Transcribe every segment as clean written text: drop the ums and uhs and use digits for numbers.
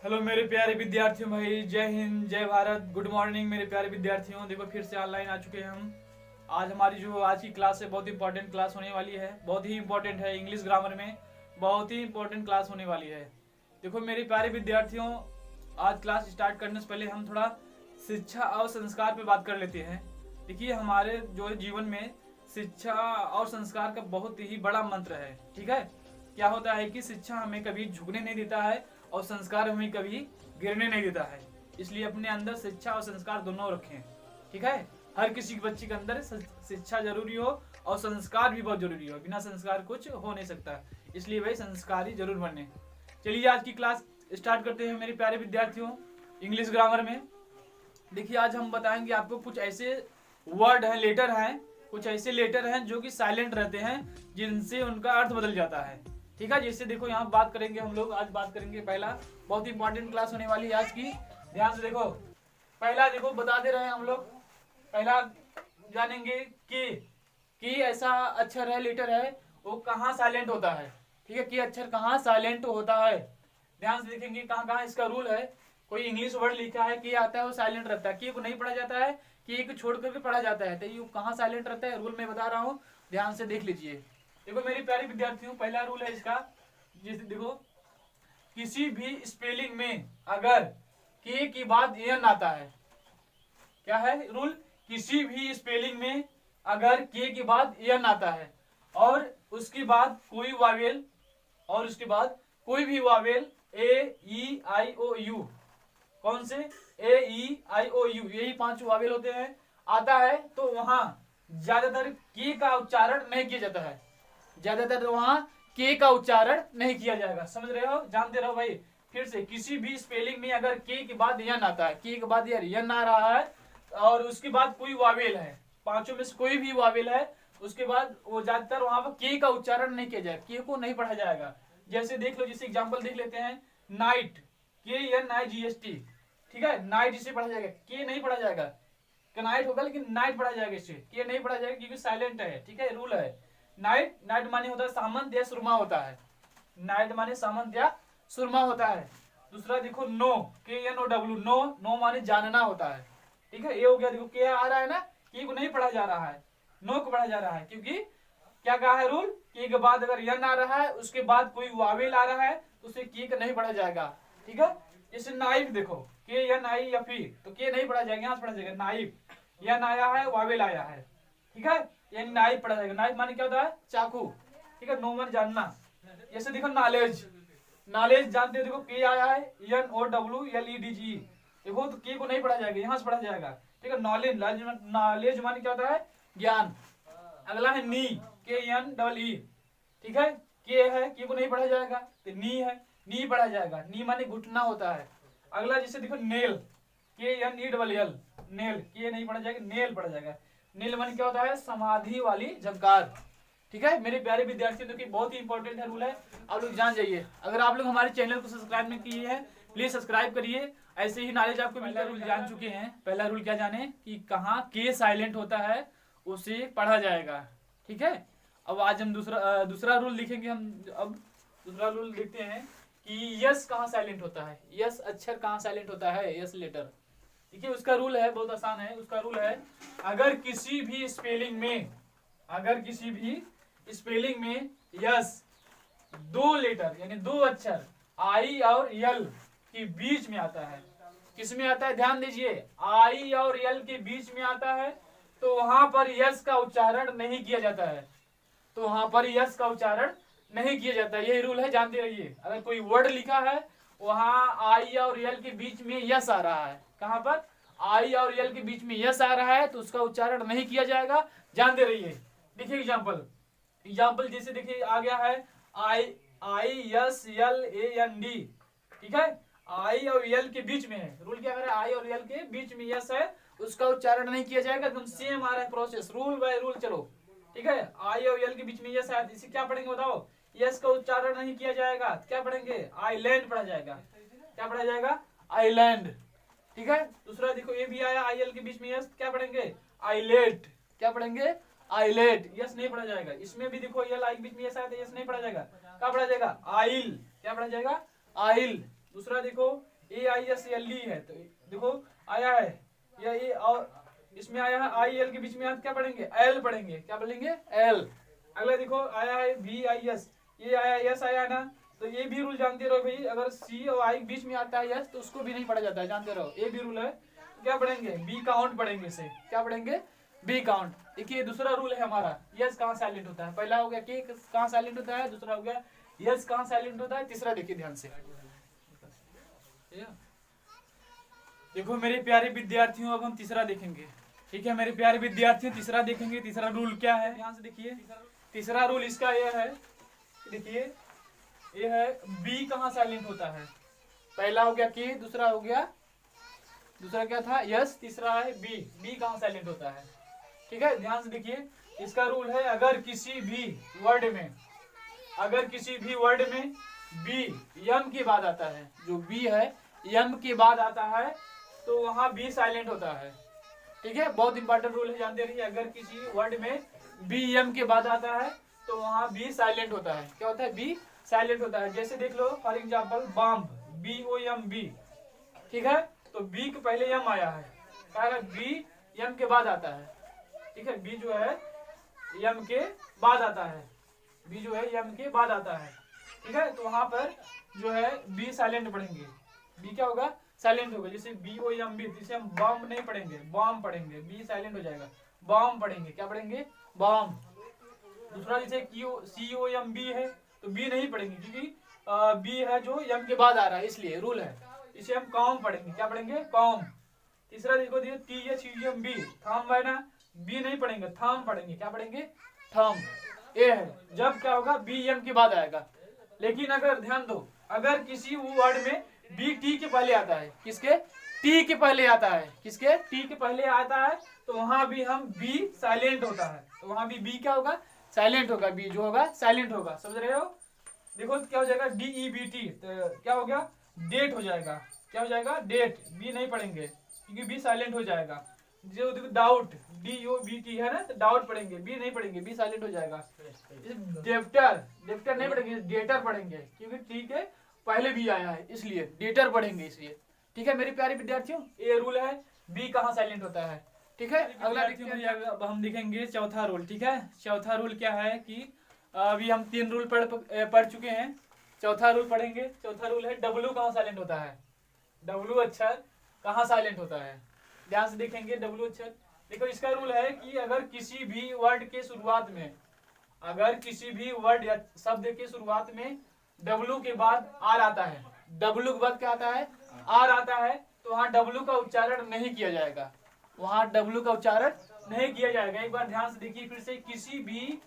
Hello मेरे प्यारे विद्यार्थियों, भाई जय हिंद जय भारत। गुड मॉर्निंग मेरे प्यारे विद्यार्थियों। देखो फिर से ऑनलाइन आ चुके हैं हम। आज हमारी जो आज की क्लास है बहुत इंपॉर्टेंट क्लास होने वाली है, बहुत ही इंपॉर्टेंट है। इंग्लिश ग्रामर में बहुत ही इंपॉर्टेंट क्लास होने वाली है। देखो मेरे प्यारे विद्यार्थियों, आज क्लास स्टार्ट करने से पहले हम थोड़ा शिक्षा और संस्कार पे बात कर लेते हैं। देखिए हमारे जो जीवन में शिक्षा और संस्कार का बहुत ही बड़ा मंत्र है। ठीक है, क्या होता है कि शिक्षा हमें कभी झुकने नहीं देता है और संस्कार हमें कभी गिरने नहीं देता है। इसलिए अपने अंदर शिक्षा और संस्कार दोनों रखें। ठीक है, हर किसी बच्चे के अंदर शिक्षा जरूरी हो और संस्कार भी बहुत जरूरी हो। बिना संस्कार कुछ हो नहीं सकता, इसलिए भाई संस्कारी जरूर बने। चलिए आज की क्लास स्टार्ट करते हैं मेरे प्यारे विद्यार्थियों। इंग्लिश ग्रामर में देखिए आज हम बताएंगे आपको कुछ ऐसे वर्ड हैं, लेटर हैं, कुछ ऐसे लेटर हैं जो कि साइलेंट रहते हैं, जिनसे उनका अर्थ बदल जाता है। ठीक है, जैसे देखो यहाँ बात करेंगे हम लोग। आज बात करेंगे पहला, बहुत इंपॉर्टेंट क्लास होने वाली है आज की। ध्यान से देखो, पहला देखो बता दे रहे हैं हम लोग। पहला जानेंगे कि ऐसा अक्षर है, लेटर है, वो कहाँ साइलेंट होता है। ठीक है, कि अक्षर कहाँ साइलेंट होता है। ध्यान से देखेंगे कहाँ कहाँ इसका रूल है। कोई इंग्लिश वर्ड लिखा है कि आता है वो साइलेंट रहता है, कि को नहीं पढ़ा जाता है, कि को छोड़ करके पढ़ा जाता है, तो ये कहाँ साइलेंट रहता है रूल मैं बता रहा हूँ, ध्यान से देख लीजिए। देखो मेरी प्यारी विद्यार्थियों, पहला रूल है इसका। जैसे देखो, किसी भी स्पेलिंग में अगर के की बाद एन आता है, क्या है रूल, किसी भी स्पेलिंग में अगर के के बाद एन आता है और उसके बाद कोई वावेल, और उसके बाद कोई भी Wavell A E I O you, कौन से ए ई आई ओ यू, यही 5 वावेल होते हैं, आता है, तो वहां ज्यादातर के का उच्चारण नहीं किया जाता है। ज्यादातर वहां के का उच्चारण नहीं किया जाएगा। समझ रहे हो, जानते रहो भाई। फिर से, किसी भी स्पेलिंग में अगर के के बाद यन आता है, के के बाद यन आ रहा है और उसके बाद कोई वावेल है, 5 में से कोई भी वावेल है, उसके बाद वो ज्यादातर वहां पर के का उच्चारण नहीं किया जाएगा, के को नहीं पढ़ा जाएगा। जैसे देख लो, जैसे एग्जाम्पल देख लेते हैं, नाइट, के एन आई जी एस टी। ठीक है, नाइट इसे पढ़ा जाएगा, के नहीं पढ़ा जाएगा। नाइट होगा लेकिन नाइट पढ़ा जाएगा, इससे के नहीं पढ़ा जाएगा क्योंकि साइलेंट है। ठीक है, रूल है। नाइट, नाइट माने होता है सामंत या सुरमा होता है। नाइट माने सामंत या सुरमा होता है। दूसरा देखो know, K N O W, know, know माने जानना होता है। ठीक है, ये हो गया। देखो के आ रहा है ना, के को नहीं पढ़ा जा रहा है, नो को पढ़ा जा रहा है, क्योंकि क्या कहा है रूल, के के बाद अगर यन आ रहा है, उसके बाद कोई वावेल आ रहा है, तो उसे के का नहीं पढ़ा जाएगा। ठीक है, जैसे नाइफ देखो, के एन आई एफ ई, तो के नहीं पढ़ा जाएगा, यहाँ से पढ़ा जाएगा नाइफ, यन आया है, वावेल आया है। ठीक है, ये नाइफ पढ़ा जाएगा। नाइफ माने क्या होता है, चाकू। ठीक है, नो माने जानना। जैसे देखो नॉलेज, नॉलेज जानते हो, देखो के आया है, N O W L E D G, देखो तो के को नहीं पढ़ा जाएगा, यहाँ से पढ़ा जाएगा। ठीक है, नॉलेज, नॉलेज माने क्या होता है, ज्ञान। अगला है नी, के एन डबल ई। ठीक है, के है, के को नहीं पढ़ा जाएगा, तो नी है, नी पढ़ा जाएगा। नी माने घुटना होता है। अगला जैसे देखो nail, K N E double L, nail, K नहीं पढ़ा जाएगा, नेल पढ़ा जाएगा। नील मन क्या होता है, समाधि वाली झंकार। ठीक है मेरे प्यारे विद्यार्थियों, देखिए बहुत ही इंपॉर्टेंट है रूल है, आप लोग जान जाइए। अगर आप लोग हमारे चैनल को सब्सक्राइब नहीं किए हैं, प्लीज सब्सक्राइब करिए। ऐसे ही नॉलेज आपको मिलता। रूल जान चुके हैं। पहला रूल क्या जाने, कि कहाँ के साइलेंट होता है उसे पढ़ा जाएगा। ठीक है, अब आज हम दूसरा रूल लिखेंगे। हम अब दूसरा रूल लिखते हैं कि यस कहाँ साइलेंट होता है। यस अक्षर कहाँ साइलेंट होता है, यस लेटर। देखिए उसका रूल है, बहुत आसान है। उसका रूल है, अगर किसी भी स्पेलिंग में यस 2 लेटर यानी 2 अक्षर आई और यल के बीच में आता है, किसमें आता है, ध्यान दीजिए, आई और यल के बीच में आता है, तो वहां पर यस का उच्चारण नहीं किया जाता है। तो वहां पर यस का उच्चारण नहीं किया जाता है, यही रूल है, जानते रहिए। अगर कोई वर्ड लिखा है, वहां आई और यल के बीच में यस आ रहा है, कहां पर, आई और यल के बीच में यस आ रहा है, तो उसका उच्चारण नहीं किया जाएगा, जानते रहिए। देखिए एग्जाम्पल जैसे देखिए आ गया है, I S L A N D. ठीक है, आई और यल के बीच में है, रूल क्या कर रहा है, आई और यल के बीच में यस है, उसका उच्चारण नहीं किया जाएगा। एकदम सेम आ रहा है प्रोसेस, रूल बाय रूल। चलो ठीक है, आई और यल के बीच में यस है, इसे क्या पढ़ेंगे बताओ, यस का उच्चारण नहीं किया जाएगा, क्या पढ़ेंगे, आईलैंड पढ़ा जाएगा। क्या पढ़ा जाएगा, आईलैंड। ठीक है, दूसरा देखो ये भी आया, आई एल के बीच में यस, क्या पढ़ेंगे, आईलेट। क्या पढ़ेंगे, आईलेट। यस नहीं पढ़ा जाएगा। इसमें भी देखो यल आई के बीच में यस नहीं पढ़ा जाएगा, क्या पढ़ा जाएगा, आइल। क्या पढ़ा जाएगा, आइल। दूसरा देखो AISLE है, तो देखो आया है या ये, और इसमें आया है IL के बीच में क्या पढ़ेंगे, L पढ़ेंगे, क्या पढ़ेंगे, L। अगला देखो आया है VIS, ये आया S आया ना, तो ये भी रूल जानते रहो भाई, अगर C और I के बीच में आता है यस तो उसको भी नहीं पढ़ा जाता है, जानते रहो, ये भी रूल है। तो क्या पढ़ेंगे, B काउंट पढ़ेंगे, इसे क्या पढ़ेंगे, B काउंट। देखिए दूसरा रूल है हमारा, यस कहाँ साइलेंट होता है, पहला हो गया के कहाँ साइलेंट होता है, दूसरा हो गया यस कहाँ साइलेंट होता है, तीसरा देखिए ध्यान से। देखो मेरे प्यारे विद्यार्थियों, अब हम तीसरा देखेंगे, ठीक है मेरे प्यारे विद्यार्थियों, तीसरा देखेंगे। तीसरा रूल क्या है, ध्यान से देखिए। तीसरा रूल इसका यह है, देखिए ये है बी कहाँ साइलेंट होता है, पहला हो गया के, दूसरा हो गया, दूसरा क्या था यस, तीसरा है बी, बी कहाँ साइलेंट होता है, ठीक है। ध्यान से देखिए, इसका रूल है अगर किसी भी वर्ड में, अगर किसी भी वर्ड में बी यम के बाद आता है, जो बी है यम के बाद आता है तो वहां बी साइलेंट होता है, ठीक है। बहुत इंपॉर्टेंट रूल है, जानते रहिए। अगर किसी वर्ड में बी यम के बाद आता है तो वहां बी साइलेंट होता है, क्या होता है, बी साइलेंट होता है। जैसे देख लो फॉर एग्जाम्पल बॉम्ब, BOMB, ठीक है, तो बी के पहले यम आया है, क्या है, बी यम के बाद आता है, ठीक है, बी जो है यम के बाद आता है, बी जो है यम के बाद आता है, ठीक है। तो वहां पर जो है बी साइलेंट पढ़ेंगे, बी क्या होगा, साइलेंट होगा। जैसे BOMB, जिसे हम बॉम्ब नहीं पढ़ेंगे, बॉम्ब पढ़ेंगे, बी साइलेंट हो जाएगा, बॉम्ब पढ़ेंगे, क्या पढ़ेंगे, बॉम्ब। दूसरा जैसे COMB है तो बी नहीं पढ़ेंगे, क्योंकि बी है जो यम के बाद आ रहा है, इसलिए रूल है, इसे हम कॉम पढ़ेंगे, क्या पढ़ेंगे, कॉम। तीसरा देखो THUMB, थंब है ना, बी नहीं पढ़ेंगे, थंब पढ़ेंगे, क्या पढ़ेंगे, थंब। ए है जब क्या होगा, बी यम के बाद आएगा। लेकिन अगर ध्यान दो, अगर किसी वर्ड में बी टी के पहले आता है, किसके, टी के पहले आता है, किसके, टी के पहले आता है, तो वहां भी हम बी साइलेंट होता है, तो वहां भी बी क्या होगा, साइलेंट होगा, बी जो होगा साइलेंट होगा, समझ रहे हो। देखो क्या हो जाएगा, DEBT, तो क्या हो गया, डेट हो जाएगा, क्या हो जाएगा, डेट, बी नहीं पढ़ेंगे क्योंकि बी साइलेंट हो जाएगा। जो देखो डाउट, DOBT है ना, तो डाउट पढ़ेंगे, बी नहीं पढ़ेंगे, बी साइलेंट हो जाएगा। डेप्टर, डेप्टर नहीं पढ़ेंगे, डेटर पढ़ेंगे, क्योंकि ठीक है पहले भी आया है इसलिए डेटर पढ़ेंगे, इसलिए, ठीक है मेरे प्यारे विद्यार्थियों, ये रूल है, बी कहाँ साइलेंट होता है, ठीक है। अगला अब हम देखेंगे चौथा रूल, ठीक है। चौथा रूल क्या है कि अभी हम 3 रूल पढ़ चुके हैं, चौथा रूल पढ़ेंगे। चौथा रूल है W कहाँ साइलेंट होता है, W अक्षर कहाँ साइलेंट होता है, ध्यान से देखेंगे। W अक्षर, देखो इसका रूल है कि अगर किसी भी वर्ड के शुरुआत में, अगर किसी भी वर्ड या शब्द के शुरुआत में W के बाद R आता है, W के बाद क्या आता है, R आता है, तो वहाँ W का उच्चारण नहीं किया जाएगा, वहाँ W का उच्चारण नहीं किया जाएगा। एक बार ध्यान से देखिए फिर से, किसी भी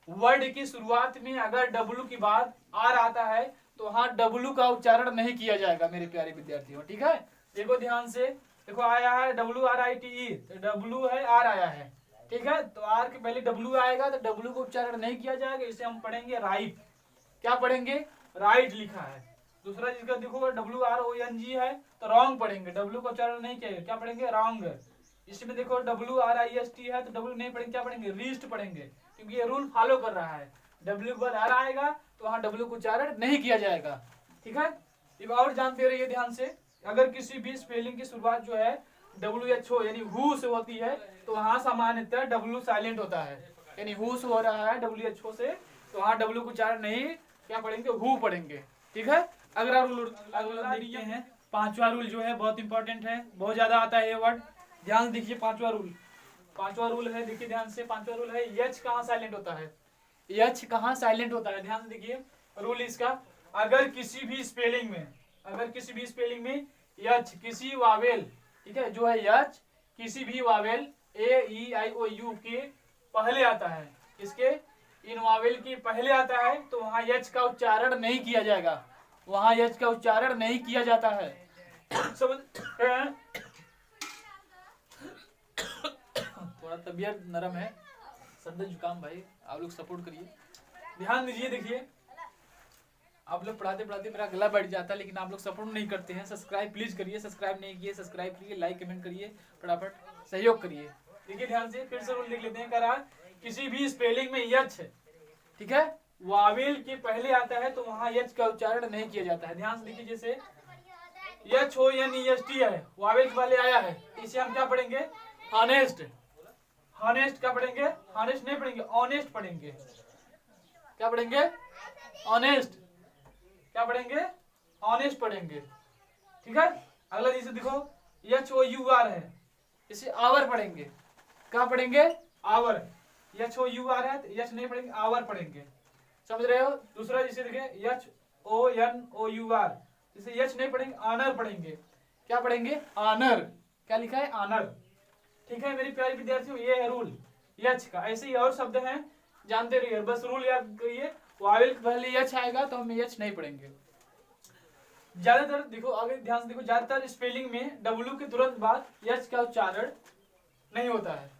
वर्ड की शुरुआत में अगर W के बाद R आता है तो वहाँ W का उच्चारण नहीं किया जाएगा मेरे प्यारे विद्यार्थियों, ठीक है। देखो ध्यान से, देखो आया है WRITE, तो W है, R आया है, ठीक है, तो R के पहले W आएगा तो W का उच्चारण नहीं किया जाएगा, इसे हम पढ़ेंगे राइट, क्या पढ़ेंगे, राइट लिखा है। दूसरा जिसका देखो WRONG है तो रॉन्ग पढ़ेंगे, W का उच्चारण नहीं किया, क्या पढ़ेंगे, रॉन्ग। इसमें देखो WRIST है तो W नहीं पढ़ेंगे, क्या पढ़ेंगे, रीस्ट पढ़ेंगे, क्योंकि ये रूल फॉलो कर रहा है। W के बाद R आएगा तो वहाँ W का उच्चारण नहीं किया जाएगा, ठीक है। एक और जानते रहिए ध्यान से, अगर किसी भी स्पेलिंग की शुरुआत जो है WHO यानी हु से होती है तो वहाँ सामान्यतः W साइलेंट होता है, यानी हु से हो रहा है WHO से, तो वहाँ W को उच्चारण नहीं, क्या पढ़ेंगे, हु पढ़ेंगे, ठीक है। अगला रूल, अगला देखते हैं, पांचवा रूल जो है बहुत इंपॉर्टेंट है, बहुत ज्यादा आता है ये वर्ड, ध्यान से देखिए। पांचवा रूल है, देखिए ध्यान से, पांचवा रूल है H कहाँ साइलेंट होता है, H कहाँ साइलेंट होता है, ध्यान से देखिए। रूल इसका, अगर किसी भी स्पेलिंग में H किसी वावेल, ठीक है, जो है H किसी भी वावेल AEIOU के पहले आता है, इसके इन वावेल के पहले आता है तो वहाँ H का उच्चारण नहीं किया जाएगा, वहाँ H का उच्चारण नहीं किया जाता है, समझ रहे हैं। थोड़ा तबीयत नरम है, सर्दी जुकाम भाई, आप लोग सपोर्ट करिए, ध्यान दीजिए। देखिए आप लोग पढ़ाते पढ़ाते मेरा गला बैठ जाता है, लेकिन आप लोग सपोर्ट नहीं करते हैं। सब्सक्राइब प्लीज करिए, सब्सक्राइब नहीं किए सब्सक्राइब करिए, लाइक कमेंट करिए, फटाफट सहयोग करिए। देखिए ध्यान से, फिर से रूल लिख लेते हैं। कह रहा किसी भी स्पेलिंग में H, ठीक है, वावेल के पहले आता है तो वहाँ H का उच्चारण नहीं किया जाता है। ध्यान से देखिए, जैसे HONEST है, वावेल वाले आया है, इसे हम क्या पढ़ेंगे? हॉनेस्ट। हॉनेस्ट क्या पढ़ेंगे? हॉनेस्ट नहीं पढ़ेंगे, ऑनेस्ट पढ़ेंगे। क्या पढ़ेंगे? ऑनेस्ट। क्या पढ़ेंगे? ऑनेस्ट पढ़ेंगे। ठीक है। अगला जिसे देखो HOUR है, इसे आवर पढ़ेंगे। क्या पढ़ेंगे? आवर। HOUR है तो एच नहीं पढ़ेंगे, आवर पढ़ेंगे। समझ रहे हो? दूसरा जिसे देखें HONOUR, जिसे एच नहीं पढ़ेंगे, ऑनर पढ़ेंगे। क्या पढ़ेंगे? ऑनर। क्या लिखा है? ऑनर। ठीक है मेरे प्यारे विद्यार्थियों, ये है रूल एच का। ऐसे ही और शब्द हैं, जानते रहिए, बस रूल याद करिए। वावेल पहले एच आएगा तो हम एच नहीं पढ़ेंगे। ज्यादातर देखो, आगे ध्यान से देखो, ज्यादातर स्पेलिंग में डब्ल्यू के तुरंत बाद एच का उच्चारण नहीं होता है।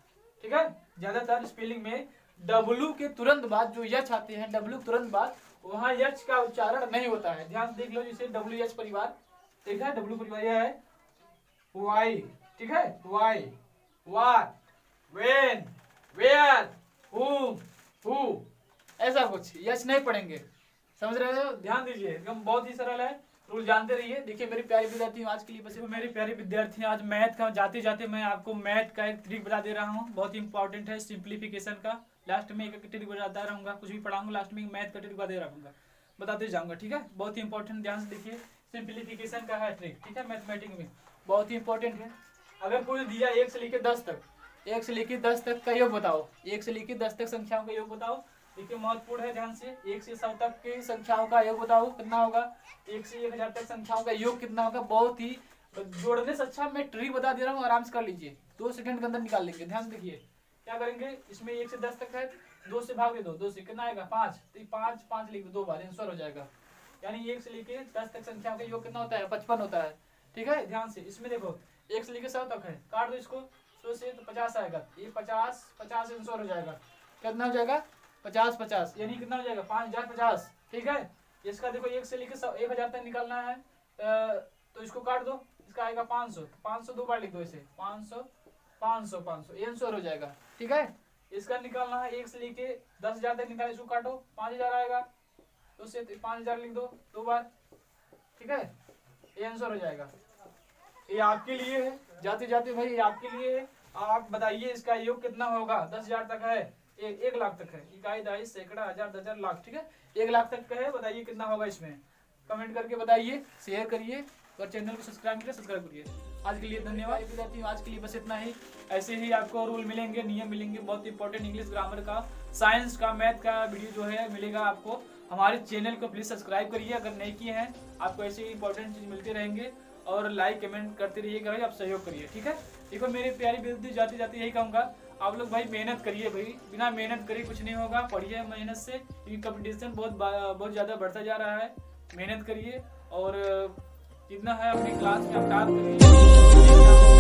ठीक है, ज्यादातर स्पेलिंग में डब्ल्यू के तुरंत बाद जो एच आते हैं, डब्ल्यू तुरंत बाद वहां एच का उच्चारण नहीं होता है। ध्यान देख लो, जैसे डब्ल्यू एच परिवार, ठीक है, डब्ल्यू परिवार यह है वाई। ठीक है, why, what, when, where, whom, who, ऐसा कुछ एच नहीं पढ़ेंगे। समझ रहे हो? ध्यान दीजिए, एकदम बहुत ही सरल है, रूल जानते रहिए। देखिए मेरे प्यारे विद्यार्थी, आज के लिए बस मेरे प्यारे विद्यार्थी, आज मैथ का जाते जाते मैं आपको मैथ का एक ट्रिक बता दे रहा हूँ, बहुत ही इंपॉर्टेंट है, सिंप्लीफिकेशन का। लास्ट में एक ट्रिक बताता रहूंगा, कुछ भी पढ़ाऊंगा लास्ट में मैथ का ट्रिक बताते जाऊंगा। ठीक है, बहुत ही इंपॉर्टेंट, ध्यान से देखिए, सिंप्लीफिकेशन का है ट्रिक। ठीक है, मैथमेटिक्स में बहुत ही इंपॉर्टेंट है। अगर कोई दिया 1 से लेकर 10 तक, 1 से लेकर 10 तक का योग बताओ, 1 से लेकर 10 तक संख्याओं का योग बताओ। देखिए महत्वपूर्ण है, ध्यान से, 1 से 100 तक की संख्याओं का योग बताओ कितना होगा, 1 से 1000 तक संख्याओं का योग कितना होगा। बहुत ही जोड़ने से अच्छा मैं ट्रिक बता दे रहा हूँ, आराम से कर लीजिए, 2 सेकंड के अंदर निकाल लेंगे। ध्यान से देखिए क्या करेंगे, इसमें 1 से 10 तक है, 2 से भाग दे दो, 2 से कितना आएगा? 5। तो 5 5 लिख दो, 2 बार आंसर हो जाएगा। यानी 1 से लेके 10 तक संख्याओं का योग कितना होता है? 55 होता है। ठीक है, ध्यान से इसमें देखो 1 से लेके 100 तक है, काट दो इसको, 100 से तो 50 आएगा, ये 50 50 आंसर हो जाएगा। कितना हो जाएगा? 50 50, यानी कितना हो जाएगा? 5050। ठीक है, इसका देखो 1 से लेके 1000 तक निकालना है, तो इसको काट दो, इसका आएगा 500, 500 2 बार लिख दो इसे, 500 500 500, ये आंसर हो जाएगा। ठीक है, इसका निकालना है 1 से लेके 10,000 तक निकाले, इसको काटो, 5000 आएगा, तो उससे 5000 लिख दो 2 बार। ठीक है, ये आंसर हो जाएगा। ये आपके लिए है, जाते जाते भाई ये आपके लिए है। आप बताइए इसका योग कितना होगा? 10,000 तक है, 1 लाख तक है, इकाई, दहाई, सैकड़ा, हजार, दर्जन, लाख। ठीक है, 1 लाख तक का है, बताइए कितना होगा इसमें? कमेंट करके बताइए, शेयर करिए और चैनल को सब्सक्राइब करिए। आज के लिए धन्यवाद विद्यार्थियों, आज के लिए बस इतना ही। ऐसे ही आपको रूल मिलेंगे, नियम मिलेंगे, बहुत इंपॉर्टेंट इंग्लिश ग्रामर का, साइंस का, मैथ का वीडियो जो है मिलेगा आपको। हमारे चैनल को प्लीज सब्सक्राइब करिए अगर नहीं किए हैं, आपको ऐसे ही इंपॉर्टेंट चीज मिलते रहेंगे। और लाइक कमेंट करते रहिएगा भाई, आप सहयोग करिए। ठीक है, देखो मेरे प्यारी विद्यार्थी, जाते जाते यही कहूँगा, आप लोग भाई मेहनत करिए भाई, बिना मेहनत करे कुछ नहीं होगा। पढ़िए मेहनत से, क्योंकि कंपटीशन बहुत ज़्यादा बढ़ता जा रहा है। मेहनत करिए और जितना है अपनी क्लास में आप टाप करिए।